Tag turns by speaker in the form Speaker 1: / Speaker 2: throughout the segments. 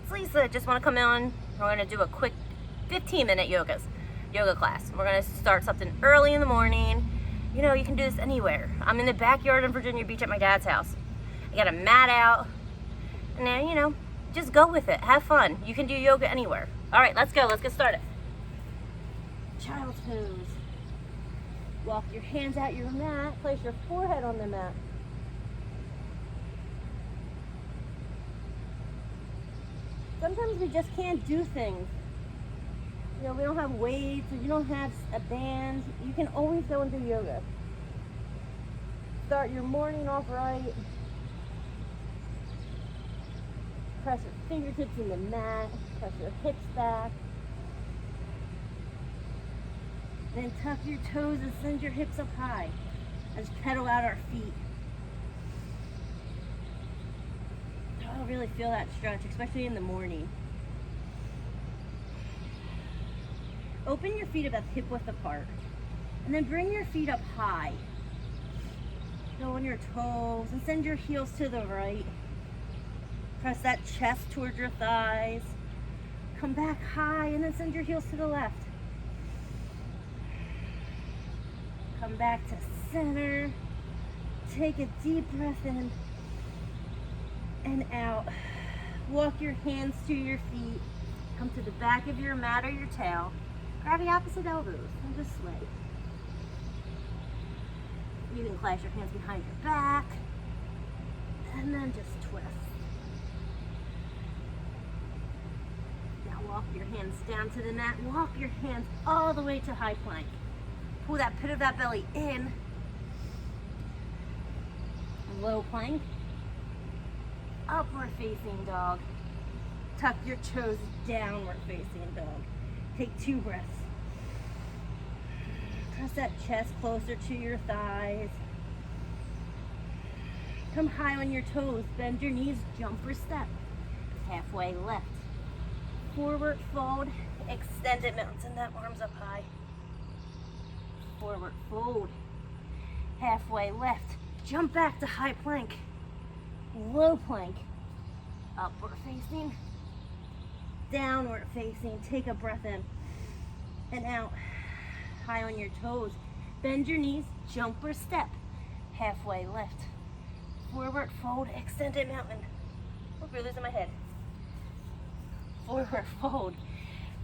Speaker 1: it's Lisa. Just want to come in. We're going to do a quick 15-minute yoga class. We're going to start something early in the morning. You know, you can do this anywhere. I'm in the backyard in Virginia Beach at my dad's house. I got a mat out. And then, you know, just go with it. Have fun. You can do yoga anywhere. All right, let's go. Let's get started. Child's pose. Walk your hands out your mat. Place your forehead on the mat. Sometimes we just can't do things. You know, we don't have weights, or you don't have a band. You can always go and do yoga. Start your morning off right. Press your fingertips in the mat. Press your hips back. Then tuck your toes and send your hips up high. Let's pedal out our feet. Oh, really feel that stretch, especially in the morning. Open your feet about hip width apart. And then bring your feet up high. Go on your toes and send your heels to the right. Press that chest towards your thighs. Come back high and then send your heels to the left. Come back to center. Take a deep breath in and out. Walk your hands to your feet. Come to the back of your mat or your towel. Grab the opposite elbows and just sway. You can clasp your hands behind your back and then just twist. Now walk your hands down to the mat. Walk your hands all the way to high plank. Pull that pit of that belly in. Low plank. Upward facing dog. Tuck your toes, downward facing dog. Take 2 breaths. Press that chest closer to your thighs. Come high on your toes. Bend your knees, jump or step. Halfway left. Forward fold. Extended mountain, that arms up high. Forward fold. Halfway left. Jump back to high plank. Low plank. Upward facing. Downward facing. Take a breath in and out. High on your toes. Bend your knees. Jump or step. Halfway left. Forward fold. Extended mountain. Hope you're losing my head. Forward fold.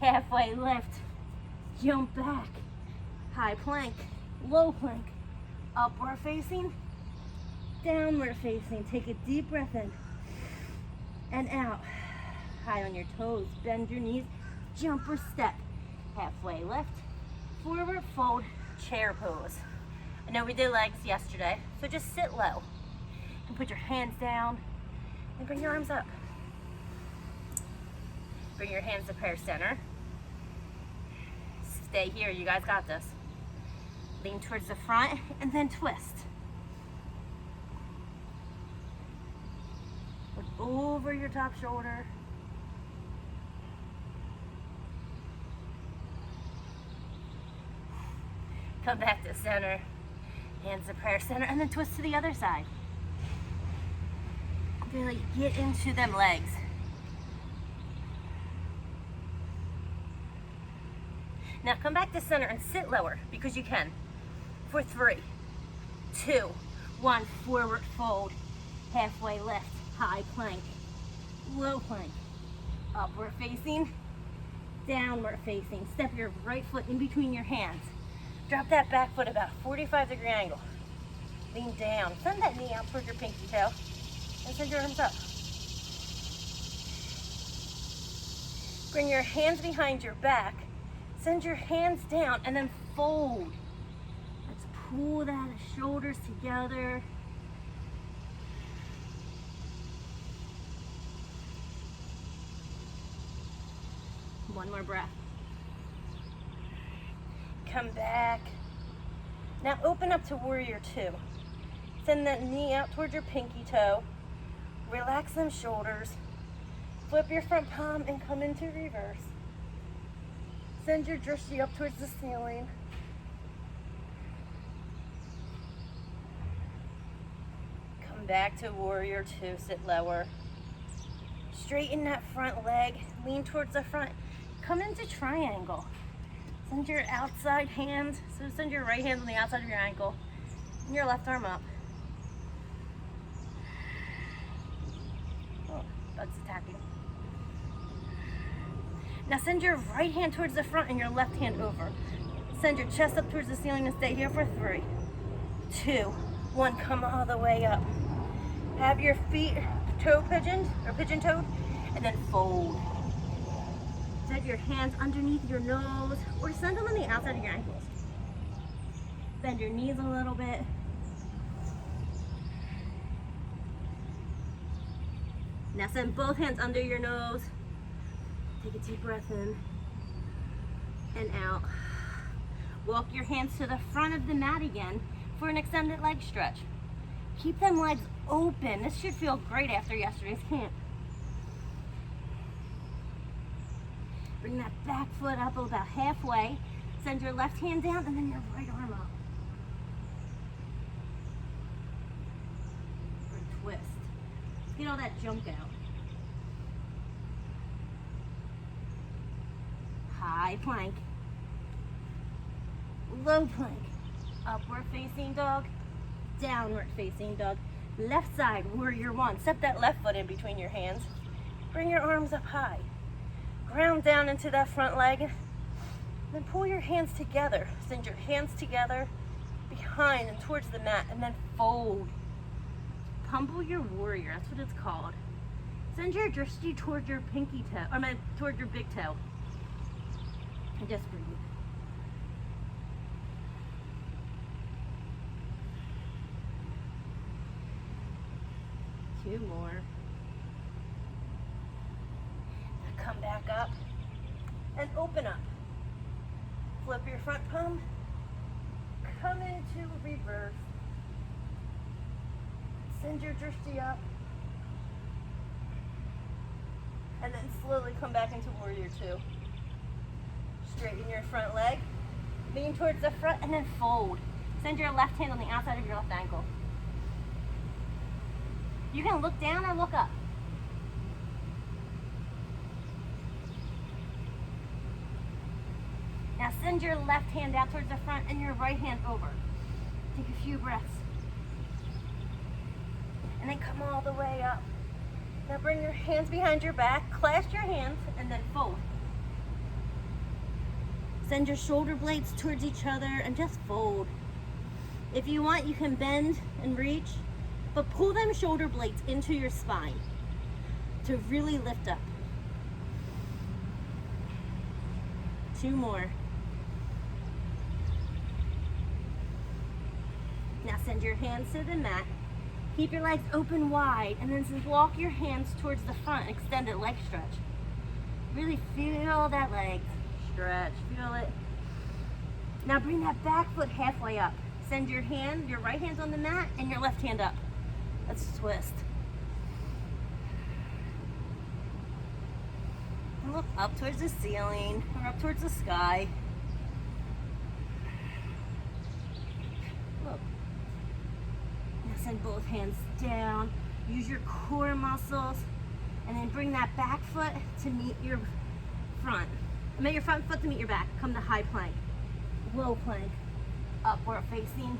Speaker 1: Halfway left. Jump back. High plank. Low plank. Upward facing. Downward facing. Take a deep breath in and out. High on your toes. Bend your knees. Jump or step. Halfway left. Forward fold. Chair pose. I know we did legs yesterday, so just sit low and put your hands down and bring your arms up. Bring your hands to prayer center. Stay here. You guys got this. Lean towards the front and then twist. Look over your top shoulder. Come back to center. Hands to prayer center and then twist to the other side. Really get into them legs. Now come back to center and sit lower because you can. For 3, 2, 1, forward fold. Halfway left, high plank. Low plank. Upward facing, downward facing. Step your right foot in between your hands. Drop that back foot about a 45-degree angle. Lean down. Send that knee out towards your pinky toe. And send your arms up. Bring your hands behind your back. Send your hands down and then fold. Let's pull that shoulders together. One more breath. Come back. Now open up to warrior 2. Send that knee out towards your pinky toe. Relax them shoulders. Flip your front palm and come into reverse. Send your drishti up towards the ceiling. Come back to warrior 2, sit lower. Straighten that front leg, lean towards the front. Come into triangle. Send your outside hand, so send your right hand on the outside of your ankle and your left arm up. Oh, bug's attacking. Now send your right hand towards the front and your left hand over. Send your chest up towards the ceiling and stay here for 3, 2, 1. Come all the way up. Have your feet toe pigeoned or pigeon toed, and then fold. Set your hands underneath your nose or send them on the outside of your ankles. Bend your knees a little bit. Now send both hands under your nose. Take a deep breath in and out. Walk your hands to the front of the mat again for an extended leg stretch. Keep them legs open. This should feel great after yesterday's camp. Bring that back foot up about halfway. Send your left hand down and then your right arm up. Or twist. Let's get all that junk out. High plank. Low plank. Upward facing dog. Downward facing dog. Left side, warrior 1. Step that left foot in between your hands. Bring your arms up high. Ground down into that front leg. Then pull your hands together. Send your hands together behind and towards the mat, and then fold. Pummel your warrior, that's what it's called. Send your drishti toward your pinky toe, toward your big toe. And just breathe. Two more. Now come back up and open up. Flip your front palm. Come into reverse. Send your drishti up. And then slowly come back into warrior 2. Straighten your front leg. Lean towards the front and then fold. Send your left hand on the outside of your left ankle. You can look down or look up. Now send your left hand out towards the front and your right hand over. Take a few breaths. And then come all the way up. Now bring your hands behind your back, clasp your hands, and then fold. Send your shoulder blades towards each other and just fold. If you want, you can bend and reach, but pull them shoulder blades into your spine to really lift up. 2 more. Now send your hands to the mat. Keep your legs open wide and then just walk your hands towards the front, extended leg stretch. Really feel that leg stretch, feel it. Now bring that back foot halfway up. Send your right hand's on the mat and your left hand up. Let's twist. And look up towards the ceiling or up towards the sky. Look. Now send both hands down. Use your core muscles and then bring that back foot to meet your front. Your front foot to meet your back. Come to high plank, low plank, upward facing,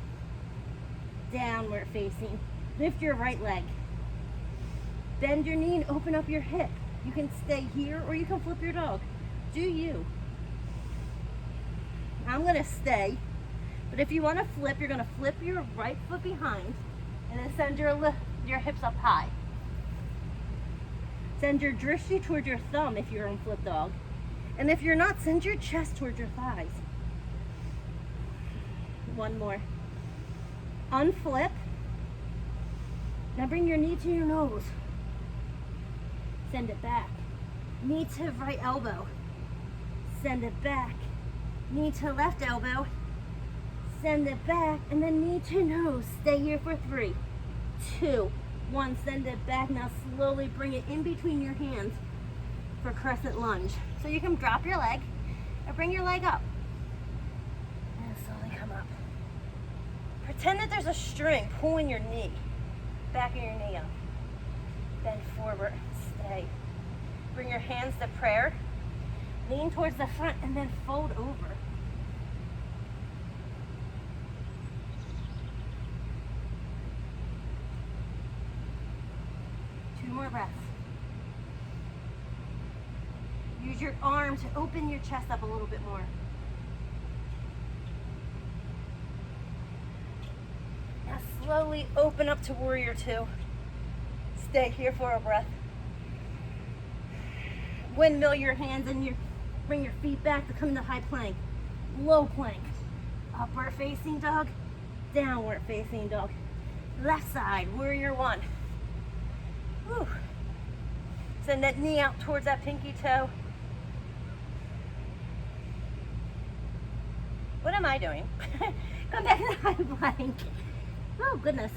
Speaker 1: downward facing. Lift your right leg. Bend your knee and open up your hip. You can stay here or you can flip your dog. Do you. I'm gonna stay, but if you wanna flip, you're gonna flip your right foot behind and then send your hips up high. Send your drishti toward your thumb if you're on flip dog. And if you're not, send your chest towards your thighs. 1 more. Unflip. Now bring your knee to your nose. Send it back. Knee to right elbow. Send it back. Knee to left elbow. Send it back. And then knee to nose. Stay here for 3, 2, 1. Send it back. Now slowly bring it in between your hands for crescent lunge. So you can drop your leg or bring your leg up. And slowly come up. Pretend that there's a string pulling your knee. Back of your knee up. Bend forward. Stay. Bring your hands to prayer. Lean towards the front and then fold over. Two more breaths. Use your arm to open your chest up a little bit more. Now slowly open up to warrior two. Stay here for a breath. Windmill your hands and bring your feet back to come to high plank. Low plank. Upward facing dog. Downward facing dog. Left side, warrior one. Whew. Send that knee out towards that pinky toe. What am I doing? Come back to high plank. Oh goodness.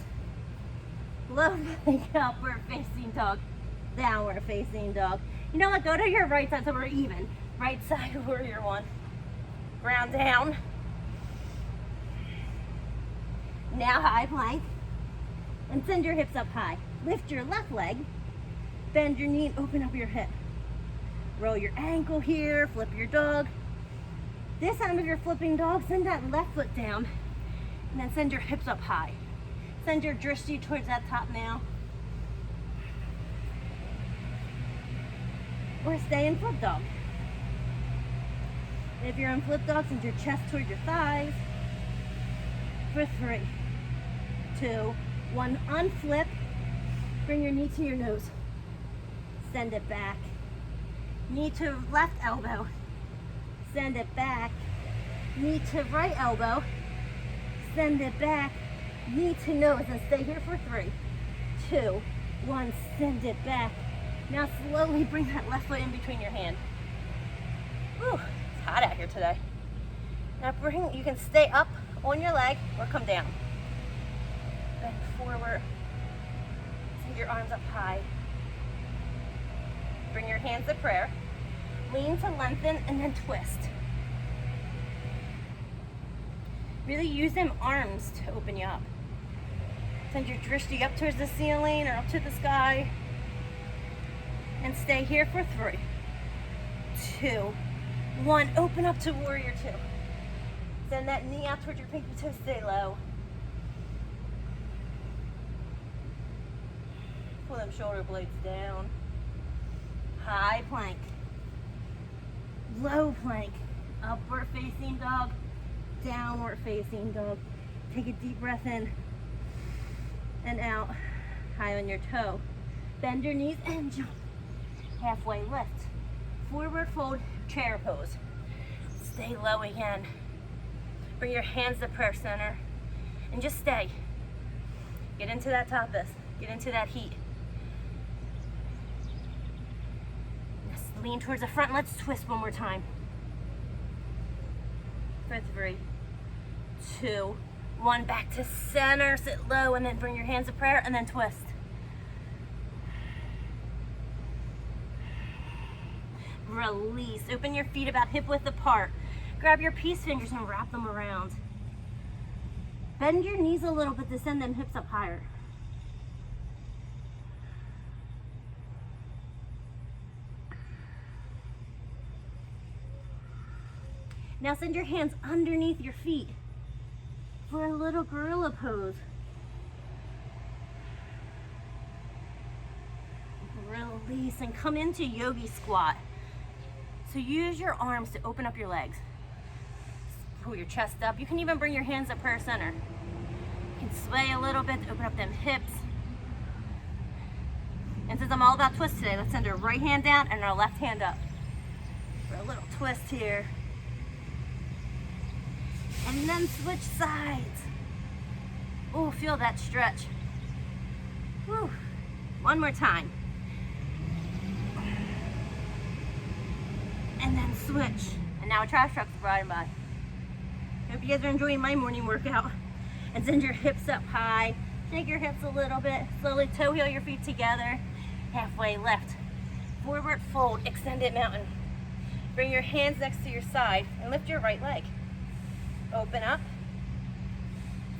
Speaker 1: Low plank, upward facing dog. Downward facing dog. You know what? Go to your right side so we're even. Right side, warrior one. Ground down. Now high plank. And send your hips up high. Lift your left leg. Bend your knee and open up your hip. Roll your ankle here. Flip your dog. This time if you're flipping dog, send that left foot down. And then send your hips up high. Send your drishti towards that top now. Or stay in flip dog. If you're in flip dog, send your chest toward your thighs. For 3, 2, 1. Unflip. Bring your knee to your nose. Send it back. Knee to left elbow. Send it back. Knee to right elbow. Send it back. Knee to nose and stay here for 3, 2, 1. Send it back. Now slowly bring that left foot in between your hand. Whew, it's hot out here today. Now you can stay up on your leg or come down. Bend forward. Send your arms up high. Bring your hands to prayer. Lean to lengthen and then twist. Really use them arms to open you up. Send your drishti up towards the ceiling or up to the sky. And stay here for 3, 2, 1. Open up to warrior two. Send that knee out towards your pinky toe. Stay low. Pull them shoulder blades down. High plank. Low plank. Upward facing dog. Downward facing dog. Take a deep breath in and out. High on your toe. Bend your knees and jump. Halfway lift. Forward fold, chair pose. Stay low again. Bring your hands to prayer center and just stay. Get into that tapas. Get into that heat. Just lean towards the front. Let's twist one more time. For 3, 2, 1. Back to center. Sit low and then bring your hands to prayer and then twist. Release. Open your feet about hip width apart. Grab your peace fingers and wrap them around. Bend your knees a little bit to send them hips up higher. Now send your hands underneath your feet for a little gorilla pose. Release and come into yogi squat. So use your arms to open up your legs. Pull your chest up. You can even bring your hands to prayer center. You can sway a little bit to open up them hips. And since I'm all about twist today, let's send our right hand down and our left hand up. For a little twist here. And then switch sides. Oh, feel that stretch. Whew. One more time. And then switch. And now a trash truck's riding by. Hope you guys are enjoying my morning workout. And send your hips up high. Shake your hips a little bit. Slowly toe heel your feet together. Halfway lift. Forward fold, extended mountain. Bring your hands next to your side and lift your right leg. Open up.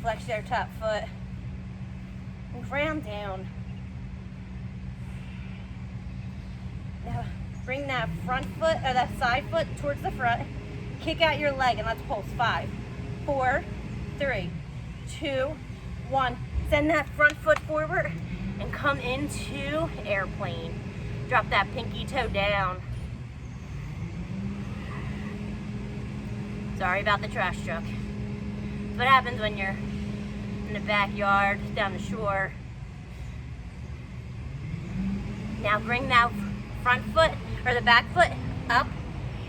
Speaker 1: Flex your top foot. And ground down. Now Bring that front foot or that side foot towards the front. Kick out your leg and let's pulse. 5, 4, 3, 2, 1. Send that front foot forward and come into airplane. Drop that pinky toe down. Sorry about the trash truck. That's what happens when you're in the backyard, down the shore. Now bring that front foot or the back foot up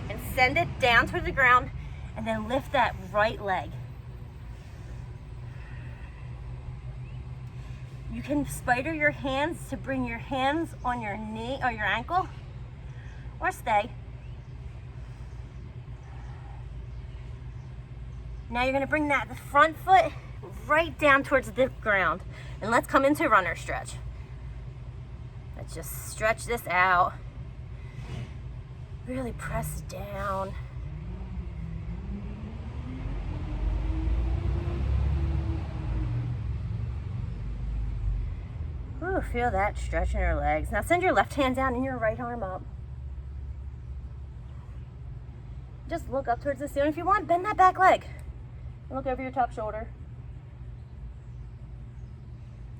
Speaker 1: and send it down to the ground, and then lift that right leg. You can spider your hands to bring your hands on your knee or your ankle, or stay. Now you're gonna bring that front foot right down towards the ground, and let's come into runner stretch. Let's just stretch this out. Really press down. Ooh, feel that stretch in your legs. Now send your left hand down and your right arm up. Just look up towards the ceiling. If you want, bend that back leg. Look over your top shoulder.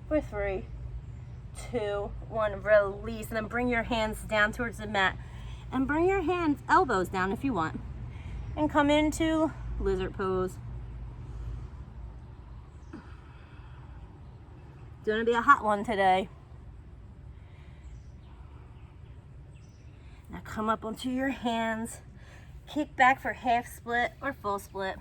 Speaker 1: For 3, 2, 1, release, and then bring your hands down towards the mat. And bring your hands, elbows down if you want. And come into lizard pose. It's gonna be a hot one today. Now come up onto your hands. Kick back for half split or full split.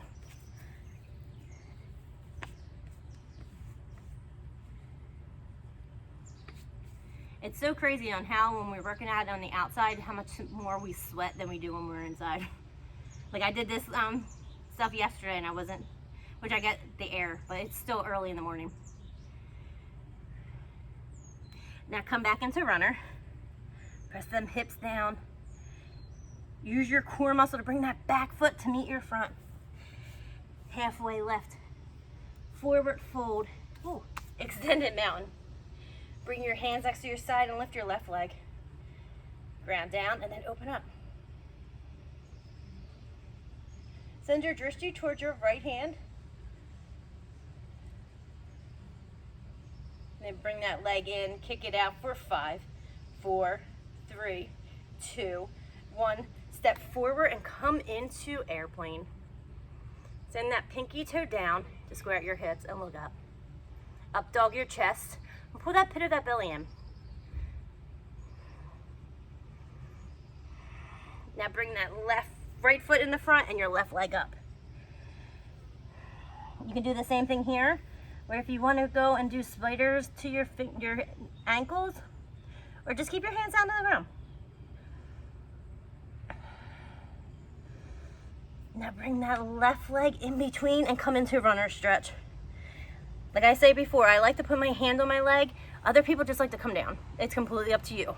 Speaker 1: It's so crazy on how when we're working out on the outside, how much more we sweat than we do when we're inside. Like I did this stuff yesterday and I wasn't, which I get the air, but it's still early in the morning. Now come back into runner. Press them hips down. Use your core muscle to bring that back foot to meet your front. Halfway lift. Forward fold. Ooh, extended mountain. Bring your hands next to your side and lift your left leg. Ground down and then open up. Send your drishti towards your right hand. And then bring that leg in, kick it out for 5, 4, 3, 2, 1. Step forward and come into airplane. Send that pinky toe down to square out your hips and look up. Up dog your chest. And pull that pit of that belly in. Now bring that right foot in the front and your left leg up. You can do the same thing here, where if you want to go and do spiders to your ankles, or just keep your hands down to the ground. Now bring that left leg in between and come into runner stretch. Like I say before, I like to put my hand on my leg. Other people just like to come down. It's completely up to you.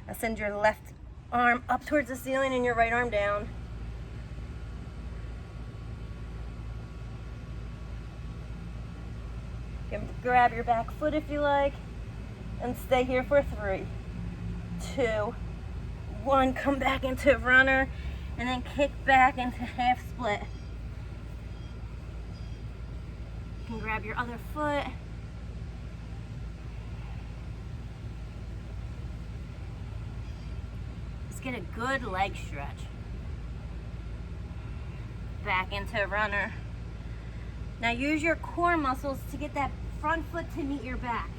Speaker 1: Now send your left arm up towards the ceiling and your right arm down. You can grab your back foot if you like, and stay here for 3, 2, 1. Come back into runner. And then kick back into half split. You can grab your other foot. Just get a good leg stretch. Back into runner. Now use your core muscles to get that front foot to meet your back.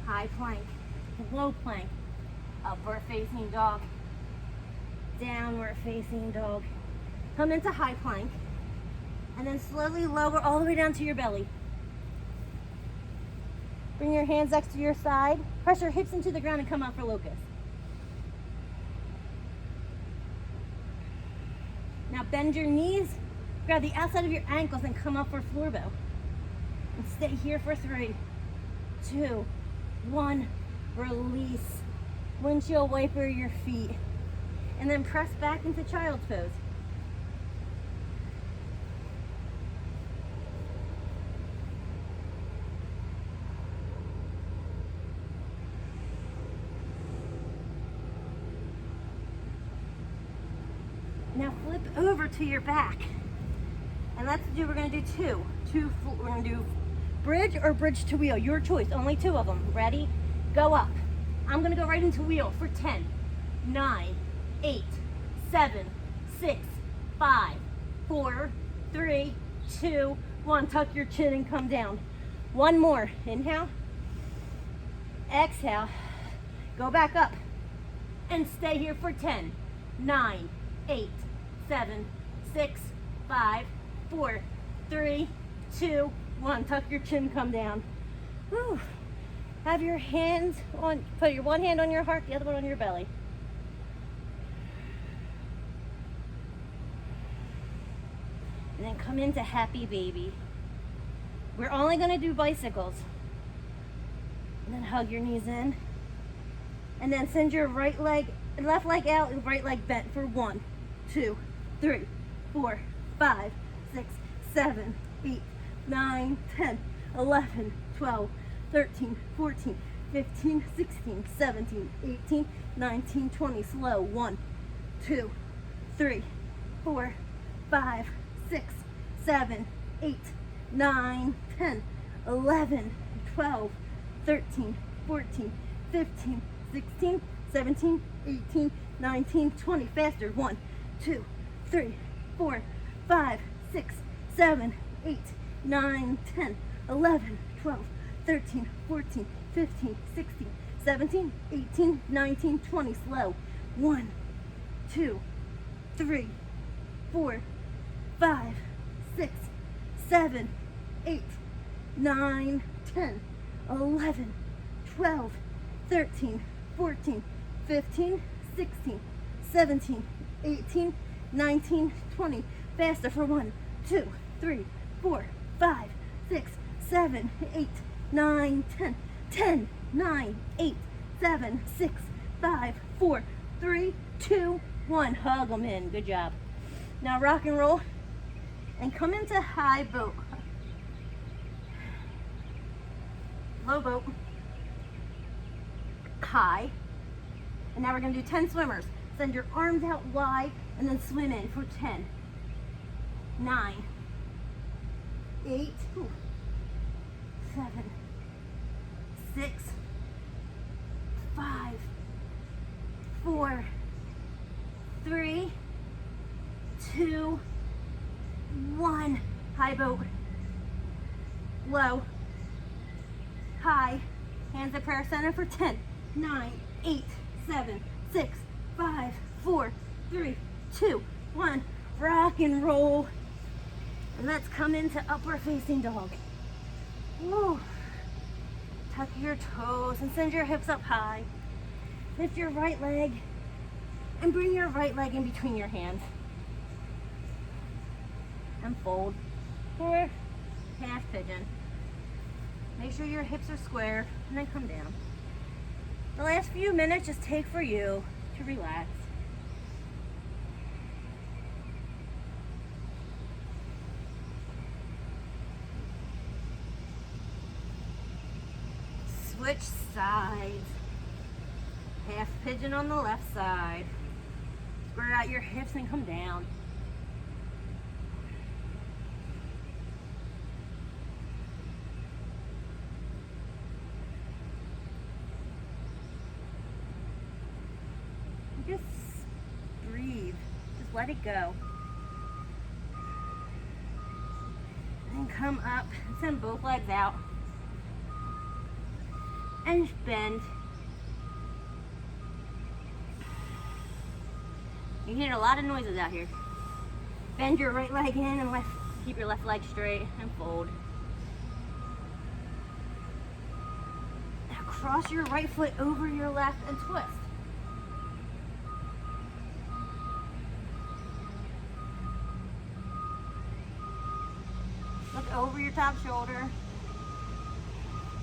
Speaker 1: High plank, low plank, upward facing dog. Downward facing dog. Come into high plank and then slowly lower all the way down to your belly. Bring your hands next to your side. Press your hips into the ground and come out for locust. Now bend your knees, grab the outside of your ankles and come up for floor bow. And stay here for 3, 2, 1. Release. Windshield wiper your feet. And then press back into child's pose. over to your back. And we're gonna do we're gonna do bridge or bridge to wheel, your choice, only 2 of them. Ready? Go up. I'm gonna go right into wheel for 10, 9, 8, 7, 6, 5, 4, 3, 2, 1. Tuck your chin and come down. One more. Inhale. Exhale. Go back up. And stay here for 10, 9, 8, 7, 6, 5, 4, 3, 2, 1. Tuck your chin, come down. Whew. Have your hands on, put your one hand on your heart, the other one on your belly. And then come into happy baby. We're only gonna do bicycles. And then hug your knees in. And then send your left leg out and right leg bent for 1, 2, 3, 4, 5, 6, 7, 8, 9, 10, 11, 12, 13, 14, 15, 16, 17, 18, 19, 20. Slow. 1, 2, 3, 4, 5, 6, 7, 8, 9, 10, 11, 12, 13, 14, 15, 16, 17, 18, 19, 20. Faster. 1, 2, 3, 4, 5, 6, 7, 8, 9, 10, 11, 12, 13, 14, 15, 16, 17, 18, 19, 20. Slow. 1, 2, 3, 4, 5, 6, 7, 8, 9, 10, 11, 12, 13, 14, 15, 16, 17, 18, 19, 20. Faster for 1, 2, 3, 4, 5, 6, 7, 8, 9, 10, 10, 9, 8, 7, 6, 5, 4, 3, 2, 1. Hug them in. Good job. Now rock and roll and come into high boat. Low boat. High. And now we're going to do 10 swimmers. Send your arms out wide and then swim in for 10, 9, 8, 7, 6, 5, 4, 3, 2, 1. High boat. Low. High. Hands at prayer center for 10, 9, 8, 7, 6, 5, 4, 3, 2, 1. Rock and roll. And let's come into upward facing dog. Woo. Tuck your toes and send your hips up high. Lift your right leg and bring your right leg in between your hands. And fold for half pigeon. Make sure your hips are square and then come down. The last few minutes just take for you to relax. Switch sides. Half pigeon on the left side. Square out your hips and come down. Just breathe. Just let it go. And come up and send both legs out. And bend. You hear a lot of noises out here. Bend your right leg in and keep your left leg straight and fold. Now cross your right foot over your left and twist. Look over your top shoulder.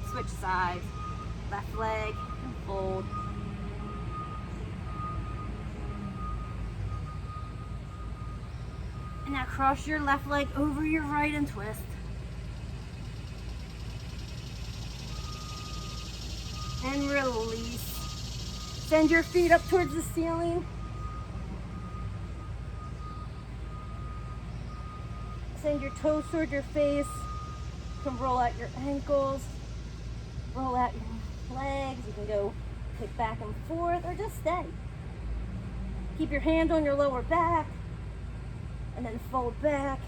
Speaker 1: Switch sides. Left leg and fold. And now cross your left leg over your right and twist. And release. Send your feet up towards the ceiling. Send your toes toward your face. You can roll out your ankles, roll out your legs. You can go kick back and forth or just stay. Keep your hand on your lower back and then fold back.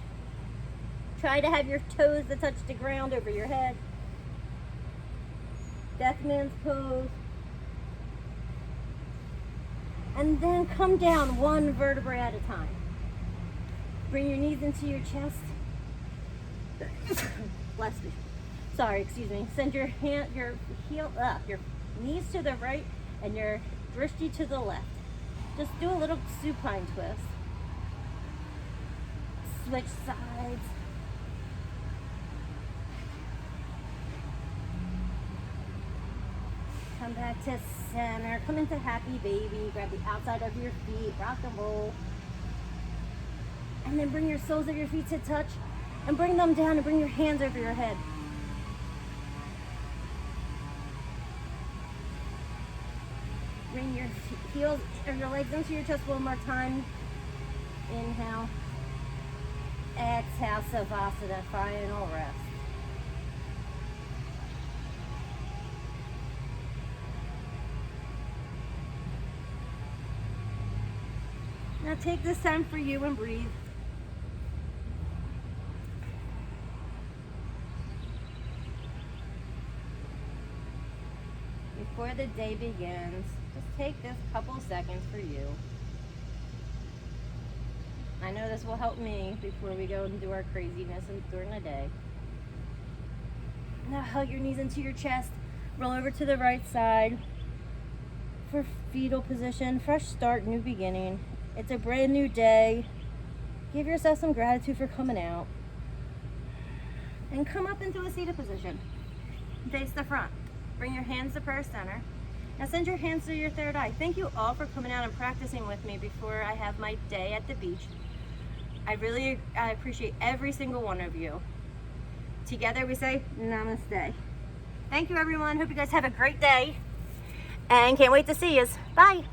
Speaker 1: Try to have your toes to touch the ground over your head. Death man's pose. And then come down one vertebrae at a time. Bring your knees into your chest. Bless me. Sorry, excuse me. Send your your knees to the right and your drishti to the left. Just do a little supine twist. Switch sides. Come back to center. Come into happy baby. Grab the outside of your feet. Rock and roll. And then bring your soles of your feet to touch. And bring them down and bring your hands over your head. Bring your heels or your legs into your chest one more time. Inhale. Exhale, Savasana, final rest. Now take this time for you and breathe. Before the day begins, just take this couple seconds for you. I know this will help me before we go and do our craziness during the day. Now hug your knees into your chest. Roll over to the right side for fetal position. Fresh start, new beginning. It's a brand new day. Give yourself some gratitude for coming out. And come up into a seated position. Face the front. Bring your hands to prayer center. Now send your hands to your third eye. Thank you all for coming out and practicing with me before I have my day at the beach. I appreciate every single one of you. Together we say namaste. Thank you everyone. Hope you guys have a great day. And can't wait to see you. Bye.